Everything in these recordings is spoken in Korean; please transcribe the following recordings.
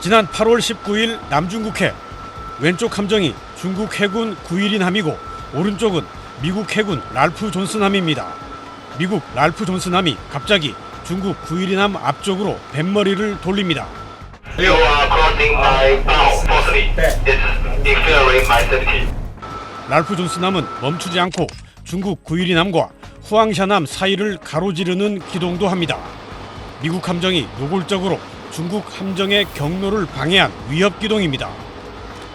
지난 8월 19일 남중국해 왼쪽 함정이 중국 해군 9.1인 함이고 오른쪽은 미국 해군 랄프 존슨 함입니다. 미국 랄프 존슨 함이 갑자기 중국 9.1인 함 앞쪽으로 뱃머리를 돌립니다. You are crossing my bow falsely. It's interfering my safety. 랄프 존슨 함은 멈추지 않고 중국 9.1인 함과 후앙샤남 사이를 가로지르는 기동도 합니다. 미국 함정이 노골적으로 중국 함정의 경로를 방해한 위협 기동입니다.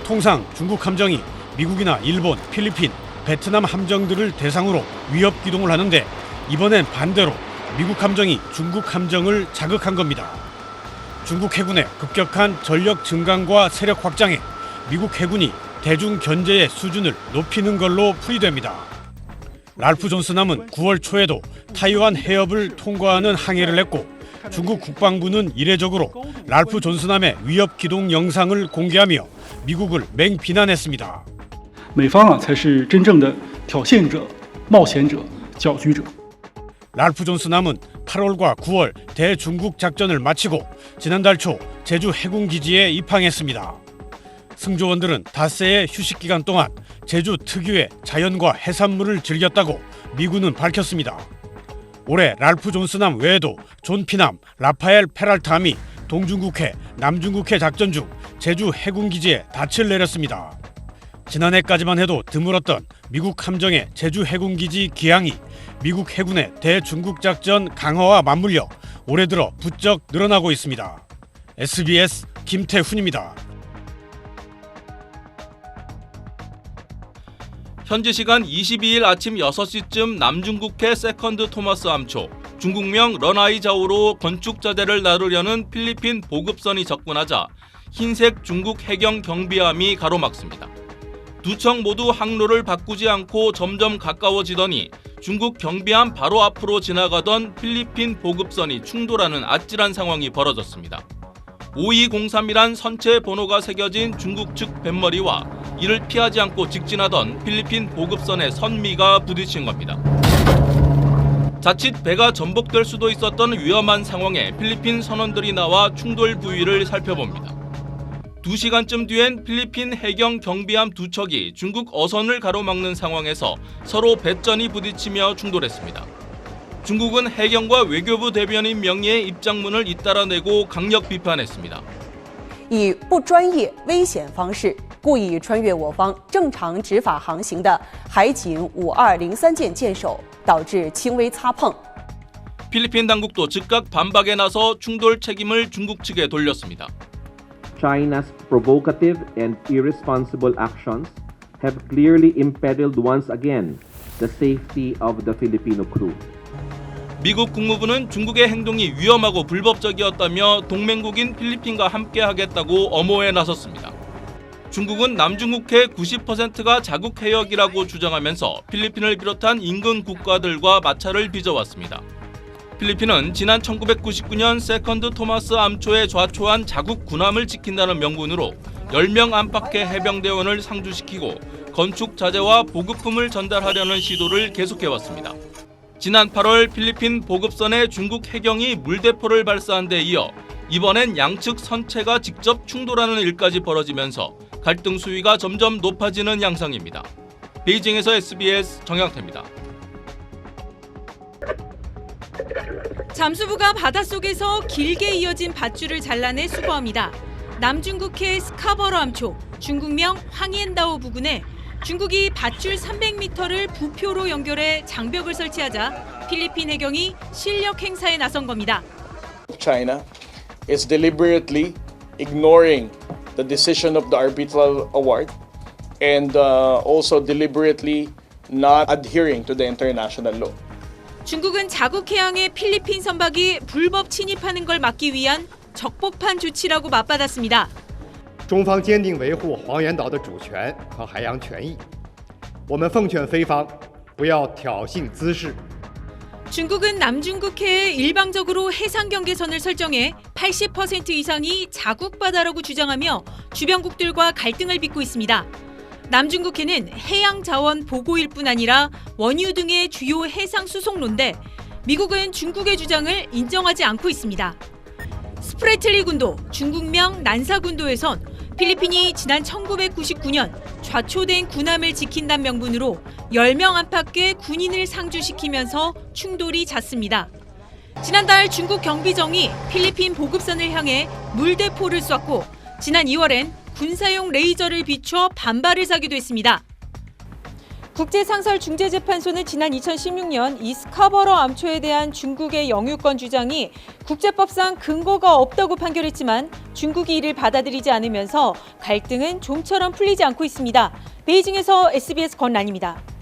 통상 중국 함정이 미국이나 일본, 필리핀, 베트남 함정들을 대상으로 위협 기동을 하는데 이번엔 반대로 미국 함정이 중국 함정을 자극한 겁니다. 중국 해군의 급격한 전력 증강과 세력 확장에 미국 해군이 대중 견제의 수준을 높이는 걸로 풀이됩니다. 랄프 존슨 함은 9월 초에도 타이완 해협을 통과하는 항해를 했고 중국 국방부는 이례적으로 랄프 존슨 함의 위협 기동 영상을 공개하며 미국을 맹비난했습니다. 美方才是真正的挑衅者、冒险者、搅局者。 랄프 존슨 함은 8월과 9월 대중국 작전을 마치고 지난달 초 제주 해군기지에 입항했습니다. 승조원들은 닷새의 휴식 기간 동안 제주 특유의 자연과 해산물을 즐겼다고 미군은 밝혔습니다. 올해 랄프 존슨 함 외에도 존 피남, 라파엘 페랄타 함이 동중국해, 남중국해 작전 중 제주 해군기지에 닻을 내렸습니다. 지난해까지만 해도 드물었던 미국 함정의 제주 해군기지 기항이 미국 해군의 대중국 작전 강화와 맞물려 올해 들어 부쩍 늘어나고 있습니다. SBS 김태훈입니다. 현지 시간 22일 아침 6시쯤 남중국해 세컨드 토마스 함초, 중국명 런아이자오로 건축자재를 나르려는 필리핀 보급선이 접근하자 흰색 중국 해경 경비함이 가로막습니다. 두 척 모두 항로를 바꾸지 않고 점점 가까워지더니 중국 경비함 바로 앞으로 지나가던 필리핀 보급선이 충돌하는 아찔한 상황이 벌어졌습니다. 5203이란 선체 번호가 새겨진 중국 측 뱃머리와 이를 피하지 않고 직진하던 필리핀 보급선의 선미가 부딪힌 겁니다. 자칫 배가 전복될 수도 있었던 위험한 상황에 필리핀 선원들이 나와 충돌 부위를 살펴봅니다. 2시간쯤 뒤엔 필리핀 해경 경비함 두 척이 중국 어선을 가로막는 상황에서 서로 배전이 부딪히며 충돌했습니다. 중국은 해경과 외교부 대변인 명의의 입장문을 잇따라 내고 강력 비판했습니다. 以不专业、危险方式故意穿越我方正常执法航行的海警5203舰舰首，导致轻微擦碰。 필리핀 당국도 즉각 반박에 나서 충돌 책임을 중국 측에 돌렸습니다. China's provocative and irresponsible actions have clearly imperiled once again the safety of the Filipino crew. 미국 국무부는 중국의 행동이 위험하고 불법적이었다며 동맹국인 필리핀과 함께하겠다고 엄호에 나섰습니다. 중국은 남중국해 90%가 자국 해역이라고 주장하면서 필리핀을 비롯한 인근 국가들과 마찰을 빚어왔습니다. 필리핀은 지난 1999년 세컨드 토마스 암초에 좌초한 자국 군함을 지킨다는 명분으로 10명 안팎의 해병대원을 상주시키고 건축 자재와 보급품을 전달하려는 시도를 계속해왔습니다. 지난 8월 필리핀 보급선에 중국 해경이 물대포를 발사한 데 이어 이번엔 양측 선체가 직접 충돌하는 일까지 벌어지면서 갈등 수위가 점점 높아지는 양상입니다. 베이징에서 SBS 정양태입니다. 잠수부가 바닷속에서 길게 이어진 밧줄을 잘라내 수거합니다. 남중국해 스카버러 함초, 중국명 황옌다오 부근에 중국이 밧줄 300m를 부표로 연결해 장벽을 설치하자 필리핀 해경이 실력 행사에 나선 겁니다. China is deliberately ignoring the decision of the arbitral award and also deliberately not adhering to the international law. 중국은 자국 해양에 필리핀 선박이 불법 침입하는 걸 막기 위한 적법한 조치라고 맞받았습니다. 中方坚定维护黄岩岛的主权和海洋权益。我们奉劝菲方不要挑衅滋事。 중국은 남중국해에 일방적으로 해상 경계선을 설정해 80% 이상이 자국 바다라고 주장하며 주변국들과 갈등을 빚고 있습니다. 남중국해는 해양 자원 보고일 뿐 아니라 원유 등의 주요 해상 수송로인데 미국은 중국의 주장을 인정하지 않고 있습니다. 스프레틀리 군도, 중국명 난사군도에선 필리핀이 지난 1999년 좌초된 군함을 지킨다는 명분으로 10명 안팎의 군인을 상주시키면서 충돌이 잦습니다. 지난달 중국 경비정이 필리핀 보급선을 향해 물대포를 쐈고 지난 2월엔 군사용 레이저를 비춰 반발을 사기도 했습니다. 국제상설중재재판소는 지난 2016년 이 스카버러 암초에 대한 중국의 영유권 주장이 국제법상 근거가 없다고 판결했지만 중국이 이를 받아들이지 않으면서 갈등은 좀처럼 풀리지 않고 있습니다. 베이징에서 SBS 권란입니다.